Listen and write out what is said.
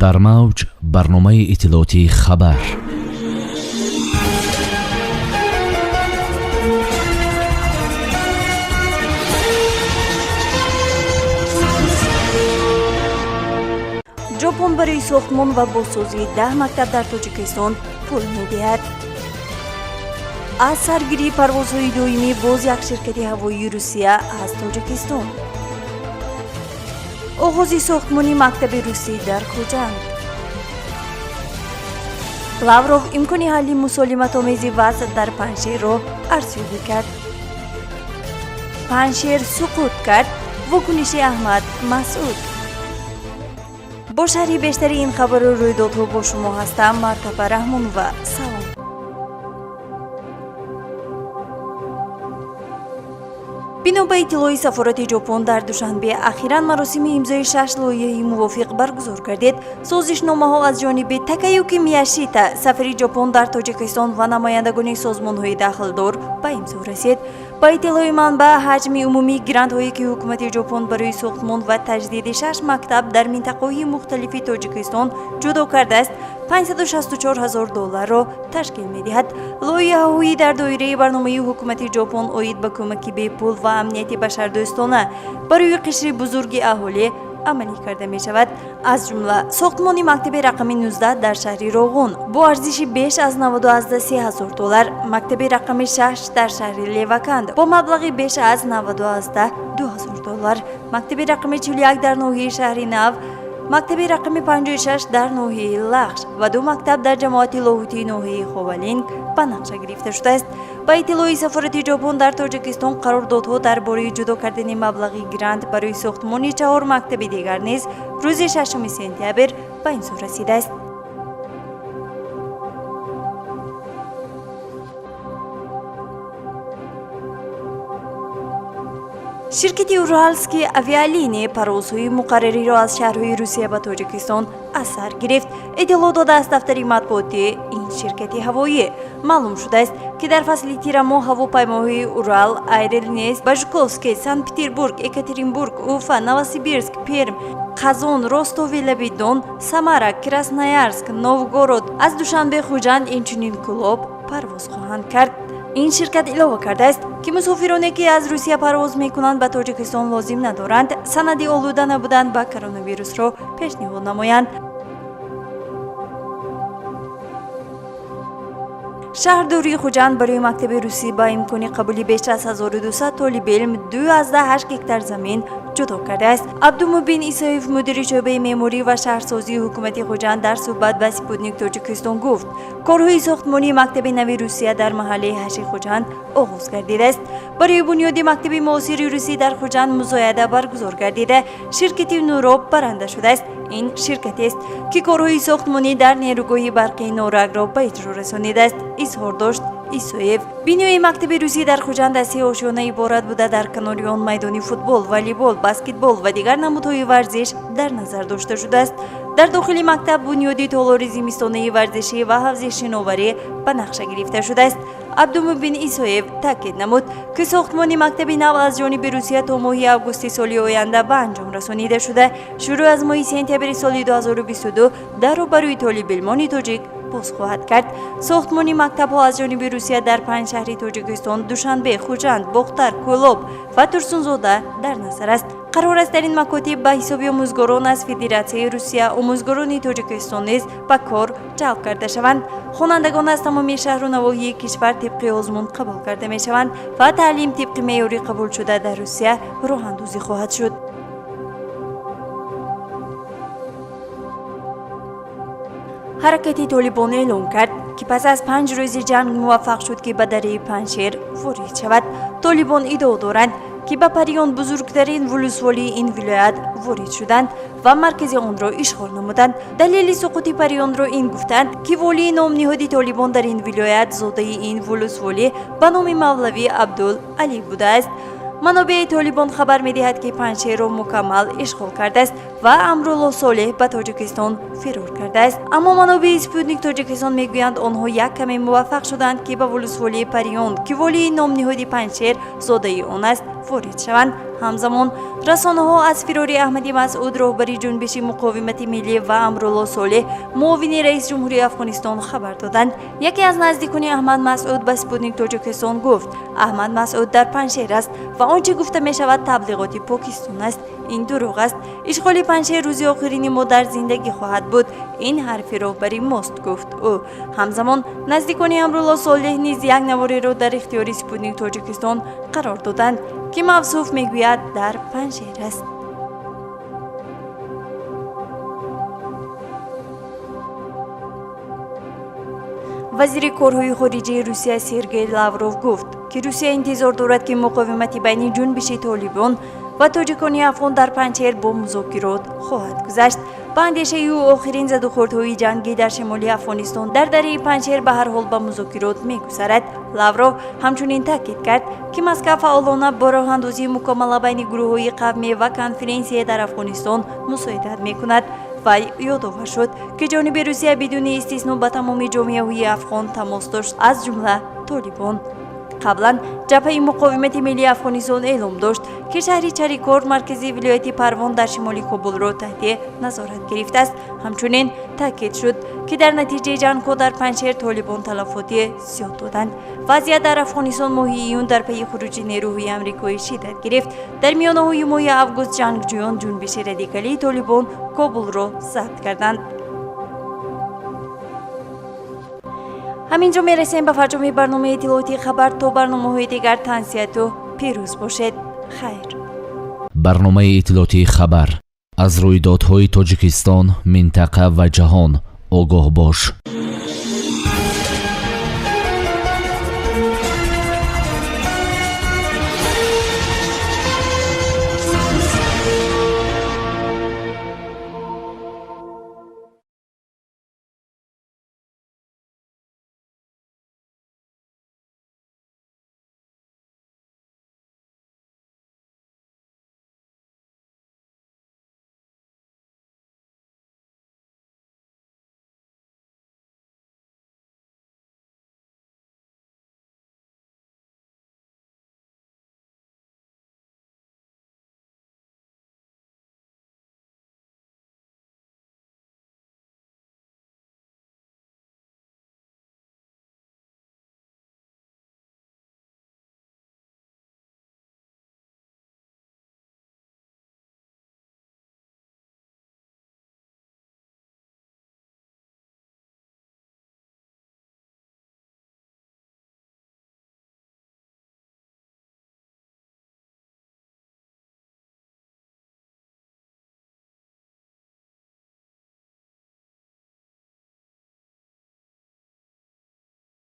дар мавҷ барномаи иттилоотии хабар. ژاپن برای ساختمان و بازسازی 10 مکتب در تاجیکستان پول می‌دهد. از سرگیری پروازهای دائمی باز یک شرکت هوایی روسیه از تاجیکستان. آغاز ساختمان مکتب روسی در خوجند. لاوروف امکان حل مسالمت‌آمیز وضع در پنجشیر را ارزیابی کرد. پنجشیر سقوط کرد. واکنش احمد مسعود. با شرح بیشتر این خبر و رویدادها با شما هستم مرتبه رحمان و سلام. بنا به اطلاع سفارت ژاپن در دوشنبه اخیراً مراسم امضای 6 لایحه موافق برگزار گردید. سازشنامه‌ها از جانب تاکایوکی میاشیتا سفیر ژاپن در تاجیکستان و نمایندگان سازمان‌های داخلدار به امضا رسید. با اطلاع منبع حجم عمومی گرانت‌هایی که حکومت ژاپن برای ساختمان و تجدید 6 مکتب در مناطق مختلف تاجیکستان جدا کرده است 564,000 دلار را تشکیل می‌دهد. لایحه‌های در دایره برنامه حکومت ژاپن عاید به کمک به پول و امنیت بشردوستانه برای قشر بزرگ اهالی عملی کرده می شود. از جمله ساختمان مکتب رقم 19 در شهر راغون با ارزش بیش از 92,000 دلار، مکتب رقم 6 در شهر لیوکند با مبلغ بیش از 92,000 دلار، مکتب رقم 41 در ناحیه شهر نو، مکتب رقم 56 در ناحیه لخش و 2 مکتب در جماعت لاهوتی ناحیه خوالینگ به نقشه گرفته شده است. با اطلاع سفارت ژاپن در تاجیکستان قراردادها درباره جدا کردن مبلغ گرانت برای ساختمان 4 مکتب دیگر نیز روز 6 سپتامبر به امضا رسیده است. شرکت اورالسکی آویالینی پروازهای مقرری را از شهرهای روسیه به تاجیکستان از سر گرفت. اطلاع داده از دفتر مطبوعاتی این شرکت هوایی معلوم شده است که در فصل تیر ماه هواپیماهای اورال ایرلاینز به ژوکوفسک، سنت پترزبورگ، اکاترینبورگ، اوفا، نووسیبیرسک، پرم، قزان، روستوی-ل-دون، سامارا، کراسنویارسک، نوگورود از دوشنبه خوجند اینچنین کلوب پرواز خواهند کرد. این شرکت علاوه کرده است که مسافرانی که از روسیه پرواز میکنند به تاجیکستان لازم ندارند سند آلوده نبودن به کرونا ویروس را پیشنهاد نمایند. شهرداری خوجند برای مکتب روسی با امکان قبول بیش از 1200 طالب علم 2.8 هکتار زمین جدا کرده است. عبدالمبین ایسایف مدیر شعبه معماری و شهرسازی حکومت خوجند در صحبت با سپوتنیک تاجیکستان گفت کارهای ساختمانی مکتب نوی روسیه در محله هشت خوجند آغاز گردیده است. برای بنیاد مکتب معاصر روسی در خوجند مزایده برگزار گردیده شرکت نوراب برنده شده است. این شرکتی است که کارهای ساختمانی در نیروگاه برقی نورگ را به اجرا رسانیده است. اظهار داشت ایسایف. بنیای مکتب روسی در خوجند از 3 آشیانه عبارت بوده. در کنار آن میدان فوتبال، والیبال، بسکتبال و دیگر نمودهای ورزش در نظر داشته شده است. در داخل مکتب بنیاد تالار زمستانه ورزشی و حوض شناوری به نقشه گرفته شده است. عبدالمبین ایسایف تاکید نمود که ساختمان مکتب نو از جانب روسیه تا ماه آگوست سال آینده به انجام رسانیده شده. شروع از ماه سپتامبر سال 2022 در رو برای طالب علمان تاجیک باز خواهد کرد. ساختمان مکتب ها از جانب روسیه در 5 شهر تاجیکستان دوشنبه، خوجند، باختر، کولوب و ترسونزاده در نظر است. قرار است در این مکاتب به حساب آموزگاران از فدراسیون روسیه آموزگاران تاجیکستان نیز به کار جلب کرده شوند. خوانندگان از تمام شهر و نواحی کشور طبق آزمون قبول کرده می شوند و تعلیم طبق معیاری قبول شده در روسیه راه اندازی خواهد شد. حرکت طالبان اعلام کرد که پس از 5 روز جنگ موفق شد که به دره پنجشیر وارد شود. طالبان ادعا دارند که به پریان بزرگترین ولسوالی این ولایت وارد شدند و مرکز آن را اشغال نمودند. دلیل سقوط پریان را این گفتند که والی نام نهادی طالبان در این ولایت زاده این ولسوالی به نام مولوی عبدالعلی بوده است. منابع طالبان خبر می‌دهد که پنجشیر را مکمل اشغال کرده است و امرالله صالح به تاجیکستان فرار کرده است. اما منابع سپوتنیک تاجیکستان میگویند آنها یک کمی موفق شدند که به ولسوالی پریان که والی نام نهادی پنجشیر زاده آن است وارد شوند. همزمان رسانه‌ها از فرار احمدی مسعود راهبر جنبش مقاومت ملی و امرالله صالح معاون رئیس جمهوری افغانستان خبر دادند. یکی از نزدیکان احمد مسعود به اسپوتنیک تاجیکستان گفت احمد مسعود در پنجشیر است و آنچه گفته می شود تبلیغات پاکستان است. این دروغ است. اشغال پنجشیر روزی آخرین ما در زندگی خواهد بود. این حرف راهبری ماست، گفت او. همزمان نزدیکان امرالله صالح نیز یک نواره را در اختیار اسپوتنیک تاجیکستان قرار دادند که موصوف میگوید در پنجشیر است. وزیر کارهای خارجه روسیه سرگئی لاوروف گفت که روسیه انتظار دارد که مقاومت بین جنبش طالبان و تاجیکان افغان در پنجشیر با مذاکرات خواهد گذشت. به اندیشه او آخرین زدوخوردهای جنگی در شمال افغانستان در دره پنجشیر به هر حال به مذاکرات می‌گذرد. لاوروف همچنین تاکید کرد که مسکو فعالانه با راه اندازی مکمل بین گروه‌های قومی و کنفرانسی در افغانستان مساعدت می‌کند. و یادآور شد که جانب روسیه بدون استثنا با تمام جامعه افغان تماس داشت، از جمله طالبان. قبلا جبهه مقاومت ملی افغانستان اعلام داشت که شهر چریکور مرکزی ولایت پروان در شمال کابل را تحت نظارت گرفته است. همچنین تاکید شد که در نتیجه جنگ‌ها در پنجشیر طالبان تلفاتی زیاد دادند. وضعیت در افغانستان ماه ایون در پی خروج نیروهای آمریکایی شدت گرفت. در میانه‌های ماه آگوست جنگجویان جنبش رادیکالی طالبان کابل را ضبط کردند. همینجا میرسیم به فرجام برنامه اطلاعاتی خبر. تا برنامه‌های دیگر تنسیت و پیروز باشید. خیر. برنامه اطلاعاتی خبر از رویدادهای تاجیکستان، منطقه و جهان آگاه باش.